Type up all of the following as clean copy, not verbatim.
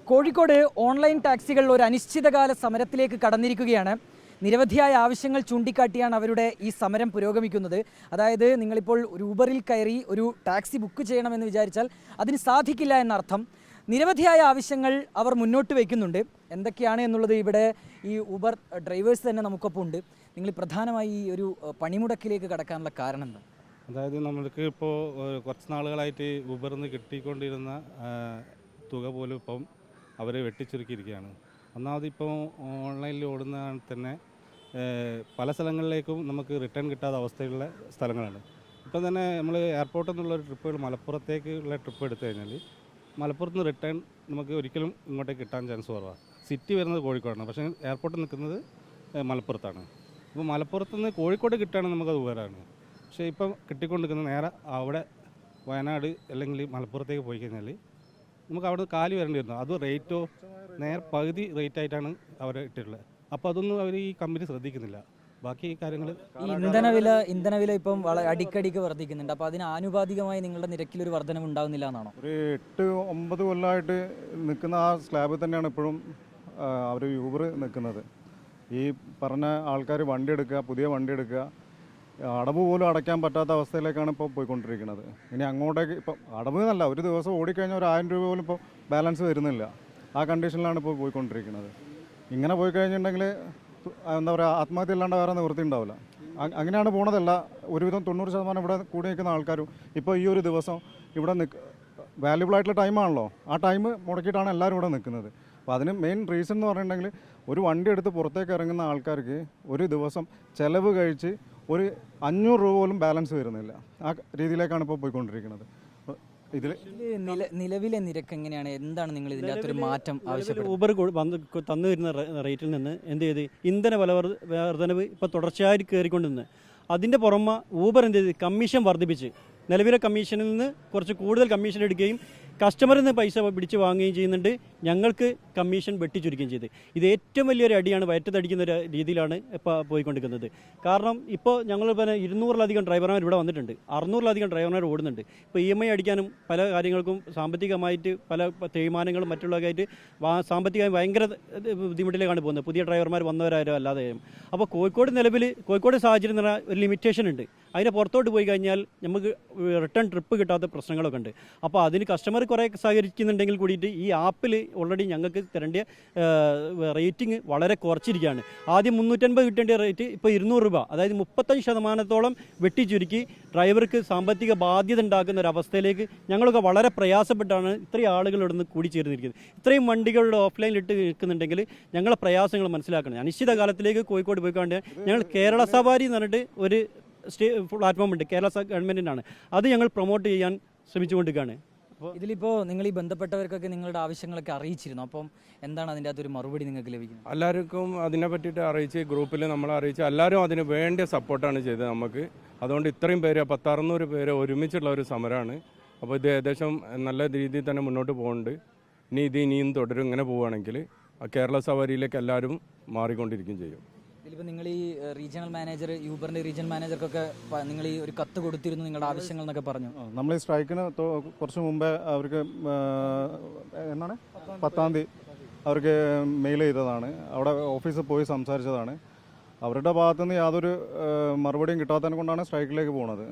Kozhikode online ടാക്സികൾ ഒരു അനിശ്ചിതകാല സമരത്തിലേക്ക് കടന്നിരിക്കുകയാണ്. നിരവധിയായ ആവശ്യങ്ങൾ ചൂണ്ടിക്കാട്ടിയാണ് അവരുടെ ഈ സമരം പുരോഗമിക്കുന്നത്. അതായത് നിങ്ങളിപ്പോൾ ഒരു ഊബറിൽ കയറി ഒരു ടാക്സി ബുക്ക് ചെയ്യണമെന്ന് വിചാരിച്ചാൽ അതിന് സാധിക്കില്ല എന്നർത്ഥം. നിരവധിയായ ആവശ്യങ്ങൾ അവർ മുന്നോട്ട് വയ്ക്കുന്നുണ്ട്. എന്തൊക്കെയാണ് എന്നുള്ളത് ഇവിടെ ഈ ഊബർ ഡ്രൈവേഴ്സ് തന്നെ നമുക്കൊപ്പം ഉണ്ട്. നിങ്ങൾ പ്രധാനമായി ഈ ഒരു പണിമുടക്കിലേക്ക് കടക്കാനുള്ള കാരണം എന്താ? അതായത് നമ്മൾക്ക് ഇപ്പോൾ കുറച്ച് നാളുകളായിട്ട് ഊബറിൽ നിന്ന് കിട്ടിക്കൊണ്ടിരുന്ന തുക പോലും ഇപ്പം അവർ വെട്ടിച്ചുരുക്കിയിരിക്കുകയാണ്. ഒന്നാമത് ഇപ്പോൾ ഓൺലൈനിൽ ഓടുന്ന തന്നെ പല സ്ഥലങ്ങളിലേക്കും നമുക്ക് റിട്ടേൺ കിട്ടാത്ത അവസ്ഥയുള്ള സ്ഥലങ്ങളാണ്. ഇപ്പം തന്നെ നമ്മൾ എയർപോർട്ടിൽ നിന്നുള്ളൊരു ട്രിപ്പുകൾ മലപ്പുറത്തേക്കുള്ള ട്രിപ്പ് എടുത്തു കഴിഞ്ഞാൽ മലപ്പുറത്ത് നിന്ന് റിട്ടേൺ നമുക്ക് ഒരിക്കലും ഇങ്ങോട്ടേക്ക് കിട്ടാൻ ചാൻസ് കുറവാണ്. സിറ്റി വരുന്നത് കോഴിക്കോടാണ്, പക്ഷേ എയർപോർട്ടിൽ നിൽക്കുന്നത് മലപ്പുറത്താണ്. അപ്പോൾ മലപ്പുറത്ത് നിന്ന് കോഴിക്കോട് കിട്ടുകയാണെങ്കിൽ നമുക്കത് ഉപകാരമാണ്. പക്ഷേ ഇപ്പം കിട്ടിക്കൊണ്ടിരിക്കുന്നത് നേരെ അവിടെ വയനാട് അല്ലെങ്കിൽ മലപ്പുറത്തേക്ക് പോയി കഴിഞ്ഞാൽ നമുക്ക് അവിടെ കാലി വരേണ്ടി വരുന്നു. അത് റേറ്റോ പകുതി റേറ്റായിട്ടാണ് അവർ ഇട്ടിട്ടുള്ളത്. അപ്പോൾ അതൊന്നും അവർ ഈ കമ്പനി ശ്രദ്ധിക്കുന്നില്ല. ബാക്കി കാര്യങ്ങൾ ഇന്ധനവില ഇപ്പം അടിക്കടിക്ക് വർദ്ധിക്കുന്നുണ്ട്. അപ്പോൾ അതിന് ആനുപാതികമായി നിങ്ങളുടെ നിരക്കിലൊരു വർധനം ഉണ്ടാകുന്നില്ല എന്നാണോ? ഒരു 8-9 കൊല്ലമായിട്ട് നിൽക്കുന്ന ആ സ്ലാബിൽ തന്നെയാണ് ഇപ്പോഴും അവർ യൂബർ നിൽക്കുന്നത്. ഈ പറഞ്ഞ ആൾക്കാർ വണ്ടി എടുക്കുക, പുതിയ വണ്ടി എടുക്കുക, അടവ് പോലും അടയ്ക്കാൻ പറ്റാത്ത അവസ്ഥയിലേക്കാണ് ഇപ്പോൾ പോയിക്കൊണ്ടിരിക്കുന്നത്. ഇനി അങ്ങോട്ടേക്ക് ഇപ്പം അടവ് എന്നല്ല, ഒരു ദിവസം ഓടിക്കഴിഞ്ഞാൽ ഒരു 1000 രൂപ പോലും ഇപ്പോൾ ബാലൻസ് വരുന്നില്ല. ആ കണ്ടീഷനിലാണ് ഇപ്പോൾ പോയിക്കൊണ്ടിരിക്കുന്നത്. ഇങ്ങനെ പോയി കഴിഞ്ഞിട്ടുണ്ടെങ്കിൽ എന്താ പറയുക, ആത്മഹത്യ അല്ലാണ്ട് വേറെ നിവൃത്തി ഉണ്ടാവില്ല. അങ്ങനെയാണ് പോണതല്ല. ഒരുവിധം 90% ഇവിടെ കൂടി നിൽക്കുന്ന ആൾക്കാരും ഇപ്പോൾ ഈ ഒരു ദിവസം ഇവിടെ വാല്യുബിൾ ആയിട്ടുള്ള ടൈമാണല്ലോ, ആ ടൈം മുടക്കിയിട്ടാണ് എല്ലാവരും ഇവിടെ നിൽക്കുന്നത്. അപ്പോൾ അതിന് മെയിൻ റീസൺ എന്ന് പറഞ്ഞിട്ടുണ്ടെങ്കിൽ ഒരു വണ്ടി എടുത്ത് പുറത്തേക്ക് ഇറങ്ങുന്ന ആൾക്കാർക്ക് ഒരു ദിവസം ചിലവ് കഴിച്ച് ഒരു 500 രൂപ പോലും ബാലൻസ് വരുന്നില്ല. ആ രീതിയിലേക്കാണ് ഇപ്പോൾ പോയിക്കൊണ്ടിരിക്കുന്നത്. ഇതിൽ നിലവിലെ നിരക്ക് എങ്ങനെയാണ്? എന്താണ് നിങ്ങൾ ഇതിൻ്റെ അകത്തൊരു മാറ്റം ആവശ്യപ്പെടുന്നത്? ഊബർ തന്നു വരുന്ന റേറ്റിൽ നിന്ന് എന്ത് ചെയ്ത് ഇന്ധന വില വർധനവ് ഇപ്പോൾ തുടർച്ചയായിട്ട് കയറിക്കൊണ്ടിരുന്നത്. അതിൻ്റെ പുറമെ ഊബർ എന്ത് ചെയ്ത് കമ്മീഷൻ വർദ്ധിപ്പിച്ച് നിലവിലെ കമ്മീഷനിൽ നിന്ന് കുറച്ച് കൂടുതൽ കമ്മീഷൻ എടുക്കുകയും കസ്റ്റമറിൽ നിന്ന് പൈസ പിടിച്ച് വാങ്ങുകയും ചെയ്യുന്നുണ്ട്. ഞങ്ങൾക്ക് കമ്മീഷൻ വെട്ടിച്ചുരുക്കുകയും ചെയ്ത് ഇത് ഏറ്റവും വലിയൊരു അടിയാണ്, വയറ്റത്തടിക്കുന്ന ഒരു രീതിയിലാണ് ഇപ്പോൾ പോയിക്കൊണ്ടിരിക്കുന്നത്. കാരണം ഇപ്പോൾ ഞങ്ങൾ പിന്നെ 200-ലധികം ഡ്രൈവർമാർ ഇവിടെ വന്നിട്ടുണ്ട്, 600-ലധികം ഡ്രൈവർമാർ ഓടുന്നുണ്ട്. ഇപ്പോൾ EMI അടിക്കാനും പല കാര്യങ്ങൾക്കും സാമ്പത്തികമായിട്ട് പല തേയ്മാനങ്ങളും മറ്റുള്ളതൊക്കെയായിട്ട് സാമ്പത്തികമായി ഭയങ്കര ബുദ്ധിമുട്ടിലേക്കാണ് പോകുന്നത്, പുതിയ ഡ്രൈവർമാർ വന്നവരാരും അല്ലാതെ. അപ്പോൾ കോഴിക്കോട് സാഹചര്യം എന്ന് പറഞ്ഞാൽ ഒരു ലിമിറ്റേഷൻ ഉണ്ട്. അതിനെ പുറത്തോട്ട് പോയി കഴിഞ്ഞാൽ നമുക്ക് റിട്ടേൺ ട്രിപ്പ് കിട്ടാത്ത പ്രശ്നങ്ങളൊക്കെ ഉണ്ട്. അപ്പോൾ അതിന് കസ്റ്റമർ കുറേ സഹകരിക്കുന്നുണ്ടെങ്കിൽ കൂടിയിട്ട് ഈ ആപ്പിൽ ഓൾറെഡി ഞങ്ങൾക്ക് തരേണ്ട റേറ്റിംഗ് വളരെ കുറച്ചിരിക്കുകയാണ്. ആദ്യം 350 കിട്ടേണ്ട റേറ്റ് ഇപ്പോൾ 200 രൂപ, അതായത് 35% വെട്ടിച്ചുരുക്കി ഡ്രൈവർക്ക് സാമ്പത്തിക ബാധ്യത ഉണ്ടാക്കുന്ന ഒരു അവസ്ഥയിലേക്ക് ഞങ്ങളൊക്കെ വളരെ പ്രയാസപ്പെട്ടാണ് ഇത്രയും ആളുകൾ ഇവിടെ നിന്ന് കൂടിച്ചേർന്നിരിക്കുന്നത്. ഇത്രയും വണ്ടികളുടെ ഓഫ്ലൈനിലിട്ട് നിൽക്കുന്നുണ്ടെങ്കിൽ ഞങ്ങളെ പ്രയാസങ്ങൾ മനസ്സിലാക്കണം. അനിശ്ചിതകാലത്തിലേക്ക് കോഴിക്കോട് പോയിക്കൊണ്ട് ഞങ്ങൾ കേരള സവാരി എന്ന് പറഞ്ഞിട്ട് ഒരു പ്ലാറ്റ്ഫോം ഉണ്ട്, കേരള ഗവൺമെൻറ്റിനാണ്. അത് ഞങ്ങൾ പ്രൊമോട്ട് ചെയ്യാൻ ശ്രമിച്ചുകൊണ്ടിരിക്കുകയാണ്. ഇതിലിപ്പോൾ നിങ്ങൾ ഈ ബന്ധപ്പെട്ടവർക്കൊക്കെ നിങ്ങളുടെ ആവശ്യങ്ങളൊക്കെ അറിയിച്ചിരുന്നു. അപ്പം എന്താണ് അതിൻ്റെ അകത്തൊരു മറുപടി നിങ്ങൾക്ക് ലഭിക്കുന്നത്? എല്ലാവർക്കും അതിനെ പറ്റിയിട്ട് അറിയിച്ച് ഗ്രൂപ്പിൽ നമ്മളെ അറിയിച്ച് എല്ലാവരും അതിന് വേണ്ട സപ്പോർട്ടാണ് ചെയ്തത് നമുക്ക്. അതുകൊണ്ട് ഇത്രയും പേര് 600 പേര് ഒരുമിച്ചുള്ള ഒരു സമരമാണ്. അപ്പോൾ ഇത് ഏകദേശം നല്ല രീതിയിൽ തന്നെ മുന്നോട്ട് പോകുന്നുണ്ട്. ഇനിയും തുടരും. ഇങ്ങനെ പോവുകയാണെങ്കിൽ കേരള സവാരിയിലേക്ക് എല്ലാവരും മാറിക്കൊണ്ടിരിക്കുകയും ചെയ്യും. ഇതിലിപ്പോൾ നിങ്ങൾ ഈ റീജിയണൽ മാനേജർ, യൂബറിൻ്റെ റീജിയണൽ മാനേജർക്കൊക്കെ നിങ്ങൾ ഈ ഒരു കത്ത് കൊടുത്തിരുന്നു നിങ്ങളുടെ ആവശ്യങ്ങൾ എന്നൊക്കെ പറഞ്ഞു. നമ്മൾ ഈ സ്ട്രൈക്കിന് കുറച്ച് മുമ്പേ അവർക്ക് എന്നാണ് 10-ാം തീയതി അവർക്ക് മെയിൽ ചെയ്തതാണ്. അവിടെ ഓഫീസിൽ പോയി സംസാരിച്ചതാണ്. അവരുടെ ഭാഗത്തുനിന്ന് യാതൊരു മറുപടിയും കിട്ടാത്തതിനെ കൊണ്ടാണ് സ്ട്രൈക്കിലേക്ക് പോകുന്നത്.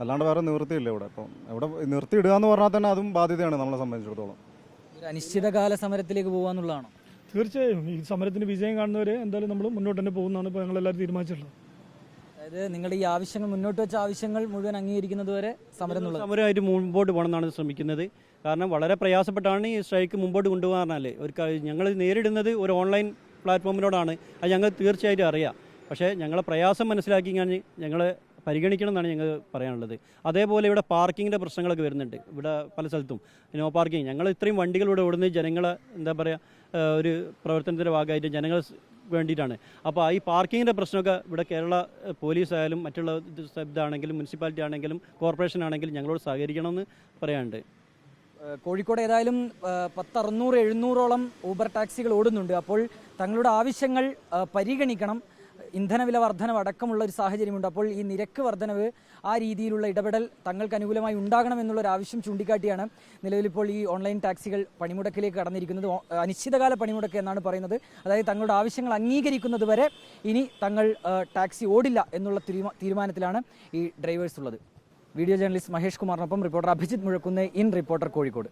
അല്ലാണ്ട് വേറെ നിവൃത്തിയില്ല ഇവിടെ. ഇപ്പം ഇവിടെ നിർത്തിയിടുക എന്ന് പറഞ്ഞാൽ തന്നെ അതും ബാധ്യതയാണ് നമ്മളെ സംബന്ധിച്ചിടത്തോളം. ഒരു അനിശ്ചിതകാല സമരത്തിലേക്ക് പോകാന്നുള്ളതാണോ? തീർച്ചയായും ഈ സമരത്തിന് വിജയം കാണുന്നവരെ എന്തായാലും നമ്മൾ മുന്നോട്ട് തന്നെ പോകുന്നതാണ് ഇപ്പോൾ ഞങ്ങളെല്ലാവരും തീരുമാനിച്ചിട്ടുള്ളത്. അതായത് നിങ്ങളുടെ ഈ ആവശ്യങ്ങൾ, മുന്നോട്ട് വെച്ച ആവശ്യങ്ങൾ മുഴുവൻ അംഗീകരിക്കുന്നത് വരെ സമരമായിട്ട് മുമ്പോട്ട് പോകണമെന്നാണ് ശ്രമിക്കുന്നത്. കാരണം വളരെ പ്രയാസപ്പെട്ടാണ് ഈ സ്ട്രൈക്ക് മുമ്പോട്ട് കൊണ്ടുപോകാൻ പറഞ്ഞാൽ ഞങ്ങൾ നേരിടുന്നത് ഒരു ഓൺലൈൻ പ്ലാറ്റ്ഫോമിനോടാണ്. അത് ഞങ്ങൾ തീർച്ചയായിട്ടും അറിയാം. പക്ഷേ ഞങ്ങളെ പ്രയാസം മനസ്സിലാക്കി ഞങ്ങൾ പരിഗണിക്കണം എന്നാണ് ഞങ്ങൾ പറയാനുള്ളത്. അതേപോലെ ഇവിടെ പാർക്കിങ്ങിൻ്റെ പ്രശ്നങ്ങളൊക്കെ വരുന്നുണ്ട്. ഇവിടെ പല സ്ഥലത്തും നോ പാർക്കിംഗ്. ഞങ്ങൾ ഇത്രയും വണ്ടികൾ ഇവിടെ ഓടുന്നത് ജനങ്ങളെ എന്താ പറയുക ഒരു പ്രവർത്തനത്തിൻ്റെ ഭാഗമായിട്ട് ജനങ്ങൾ വേണ്ടിയിട്ടാണ്. അപ്പോൾ ഈ പാർക്കിങ്ങിൻ്റെ പ്രശ്നമൊക്കെ ഇവിടെ കേരള പോലീസ് ആയാലും മറ്റുള്ള ഇതാണെങ്കിലും മുനിസിപ്പാലിറ്റി ആണെങ്കിലും കോർപ്പറേഷൻ ആണെങ്കിലും ഞങ്ങളോട് സഹകരിക്കണമെന്ന് പറയാനുണ്ട്. കോഴിക്കോട് ഏതായാലും 600-700ഓളം ഊബർ ടാക്സികൾ ഓടുന്നുണ്ട്. അപ്പോൾ തങ്ങളുടെ ആവശ്യങ്ങൾ പരിഗണിക്കണം. ഇന്ധനവില വർധനവ് അടക്കമുള്ള ഒരു സാഹചര്യമുണ്ട്. അപ്പോൾ ഈ നിരക്ക് വർധനവ് ആ രീതിയിലുള്ള ഇടപെടൽ തങ്ങൾക്ക് അനുകൂലമായി ഉണ്ടാകണമെന്നുള്ള ഒരു ആവശ്യം ചൂണ്ടിക്കാട്ടിയാണ് നിലവിലിപ്പോൾ ഈ ഓൺലൈൻ ടാക്സികൾ പണിമുടക്കിലേക്ക് കടന്നിരിക്കുന്നത്. അനിശ്ചിതകാല പണിമുടക്ക് എന്നാണ് പറയുന്നത്. അതായത് തങ്ങളുടെ ആവശ്യങ്ങൾ അംഗീകരിക്കുന്നത് വരെ ഇനി തങ്ങൾ ടാക്സി ഓടില്ല എന്നുള്ള തീരുമാനത്തിലാണ് ഈ ഡ്രൈവേഴ്സ് ഉള്ളത്. വീഡിയോ ജേർണലിസ്റ്റ് മഹേഷ് കുമാറിനൊപ്പം reporter Abhijith Muzhakkunnu, in reporter, Kozhikode.